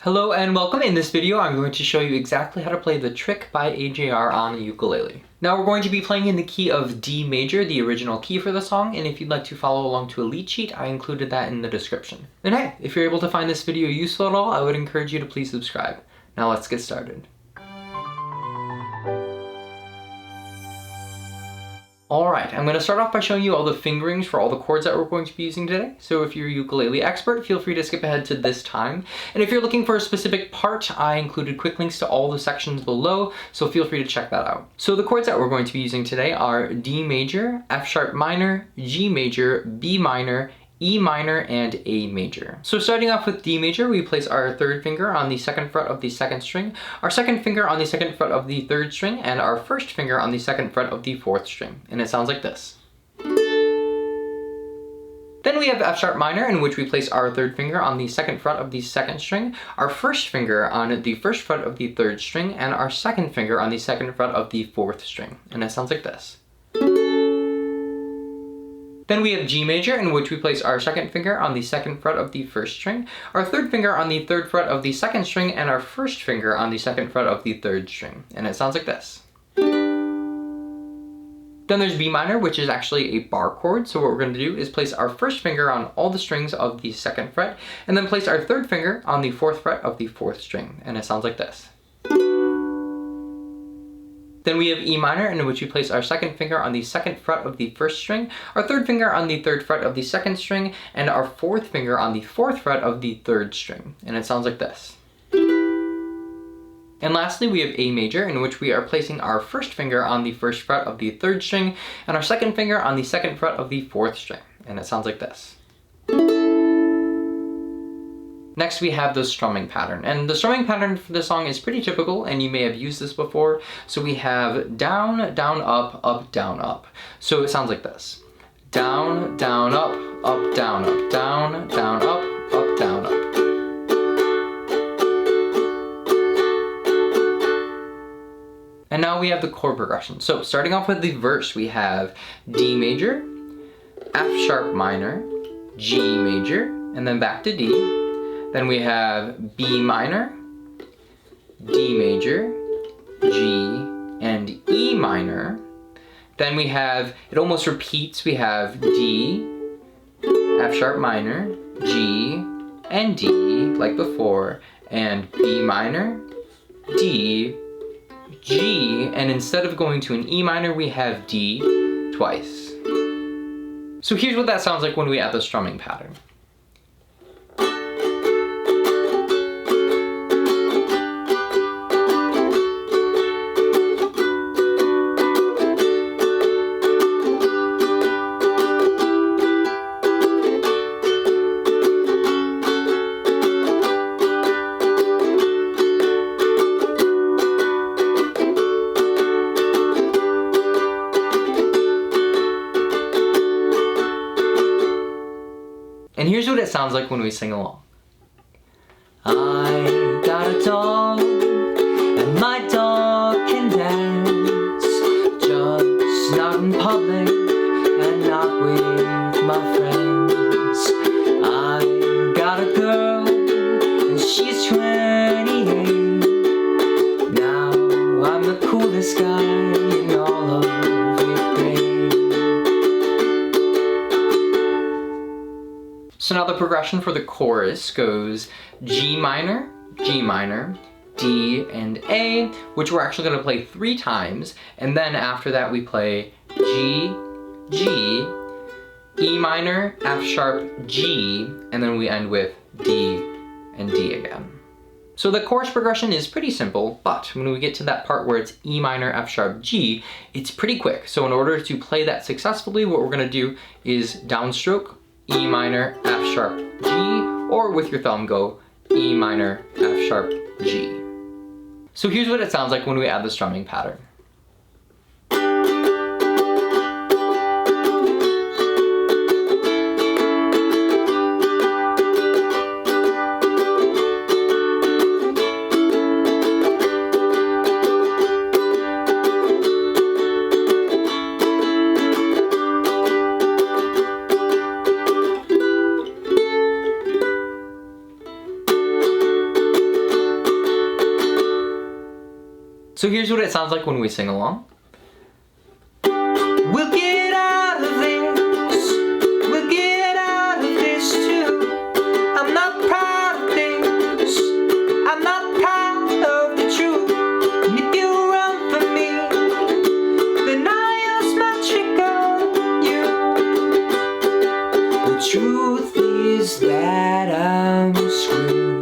Hello and welcome. In this video I'm going to show you exactly how to play The Trick by AJR on a ukulele. Now we're going to be playing in the key of D major, the original key for the song, and if you'd like to follow along to a lead sheet, I included that in the description. And hey, if you're able to find this video useful at all, I would encourage you to please subscribe. Now let's get started. Alright, I'm going to start off by showing you all the fingerings for all the chords that we're going to be using today. So if you're a ukulele expert, feel free to skip ahead to this time. And if you're looking for a specific part, I included quick links to all the sections below, so feel free to check that out. So the chords that we're going to be using today are D major, F sharp minor, G major, B minor, E minor, and A major. So starting off with D major, we place our third finger on the second fret of the second string, our second finger on the second fret of the third string, and our first finger on the second fret of the fourth string. And it sounds like this. Then we have F sharp minor, in which we place our third finger on the second fret of the second string, our first finger on the first fret of the third string, and our second finger on the second fret of the fourth string. And it sounds like this. Then we have G major, in which we place our second finger on the second fret of the first string, our third finger on the third fret of the second string, and our first finger on the second fret of the third string. And it sounds like this. Then there's B minor, which is actually a bar chord. So what we're going to do is place our first finger on all the strings of the second fret, and then place our third finger on the fourth fret of the fourth string. And it sounds like this. Then we have E minor, in which we place our second finger on the second fret of the first string, our third finger on the third fret of the second string, and our fourth finger on the fourth fret of the third string. And it sounds like this. And lastly, we have A major, in which we are placing our first finger on the first fret of the third string, and our second finger on the second fret of the fourth string. And it sounds like this. Next we have the strumming pattern, and the strumming pattern for this song is pretty typical, and you may have used this before. So we have down, down, up, down, up. So it sounds like this. Down, down, up, down, down, down, up, down, up. And now we have the chord progression. So starting off with the verse, we have D major, F sharp minor, G major, and then back to D. Then we have B minor, D major, G, and E minor. Then we have, it almost repeats, we have D, F sharp minor, G, and D, like before, and B minor, D, G, and instead of going to an E minor, we have D twice. So here's what that sounds like when we add the strumming pattern. And here's what it sounds like when we sing along. I got a dog, and my dog can dance, just not in public, and not with my friends. I got a girl, and she's 28. Now I'm the coolest guy in all of 8th grade. So now the progression for the chorus goes G minor, D, and A, which we're actually going to play 3 times, and then after that we play G, G, E minor, F sharp, G, and then we end with D and D again. So the chorus progression is pretty simple, but when we get to that part where it's E minor, F sharp, G, it's pretty quick. So in order to play that successfully, what we're going to do is downstroke, E minor, F sharp, G, or with your thumb go E minor, F sharp, G. So here's what it sounds like when we add the strumming pattern. So here's what it sounds like when we sing along. We'll get out of this, we'll get out of this too. I'm not proud of this, I'm not proud of the truth. And if you run from me, then I use my trick on you. The truth is that I'm screwed.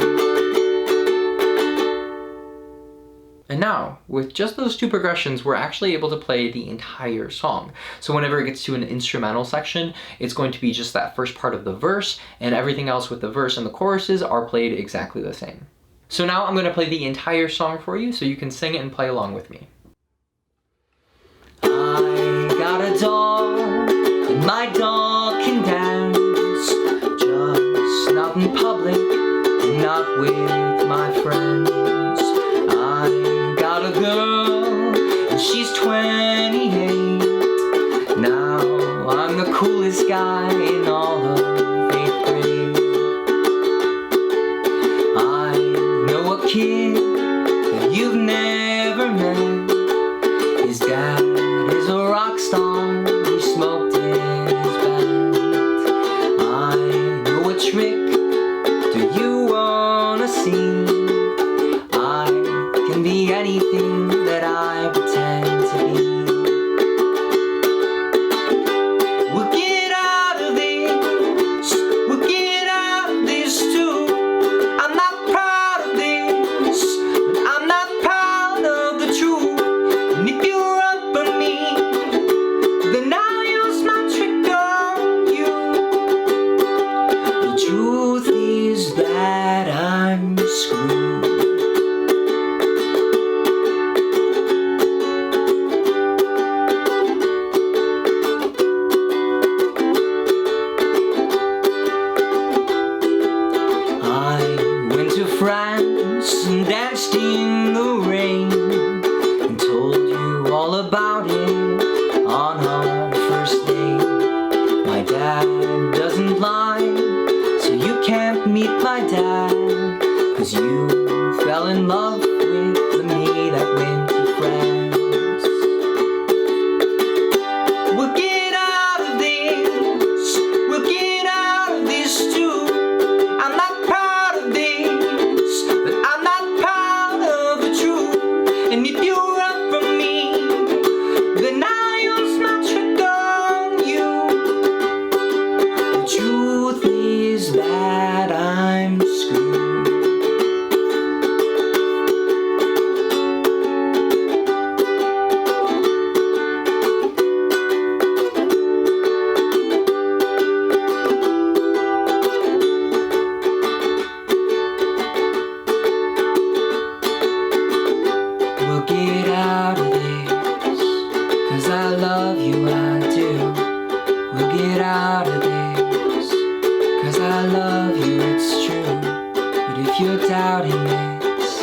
And now, with just those two progressions, we're actually able to play the entire song. So whenever it gets to an instrumental section, it's going to be just that first part of the verse, and everything else with the verse and the choruses are played exactly the same. So now I'm going to play the entire song for you so you can sing it and play along with me. I got a dog, and my dog can dance, just not in public, and not with my friends. I got a girl, and she's 28. Now I'm the coolest guy in all of 8th grade. I know a kid that you've never met. His dad is a rock star who smoked in his bed. I know a trick, do you wanna see? Be anything that I pretend to be. We'll get out of this, we'll get out of this too. I'm not proud of this, but I'm not proud of the truth. And if you run from me, then I'll use my trick on you. The truth is that I'm screwed. France and danced in the rain and told you all about it on our first date. My dad doesn't lie, so you can't meet my dad, 'cause you fell in love with the me that went to France. We'll get out of this, we'll get out of this too. I'm not proud of this, but I'm not proud of the truth. And if you run from me, then I'll use my trick on you. The truth is that I'm screwed. We'll get out of this, 'cause I love you, I do. We'll get out of this, 'cause I love you, it's true. But if you're doubting this,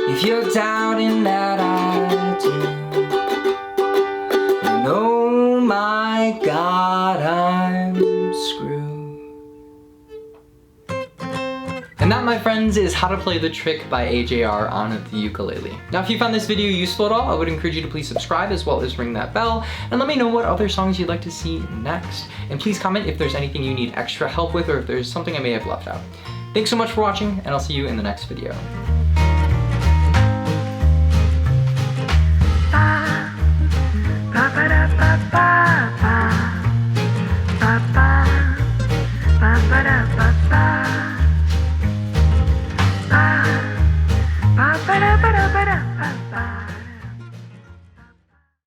if you're doubting that I do, then oh my God, I'm screwed. And that, my friends, is How to Play the Trick by AJR on the ukulele. Now, if you found this video useful at all, I would encourage you to please subscribe as well as ring that bell, and let me know what other songs you'd like to see next. And please comment if there's anything you need extra help with, or if there's something I may have left out. Thanks so much for watching, and I'll see you in the next video. Ba ba ba ba ba ba ba ba ba.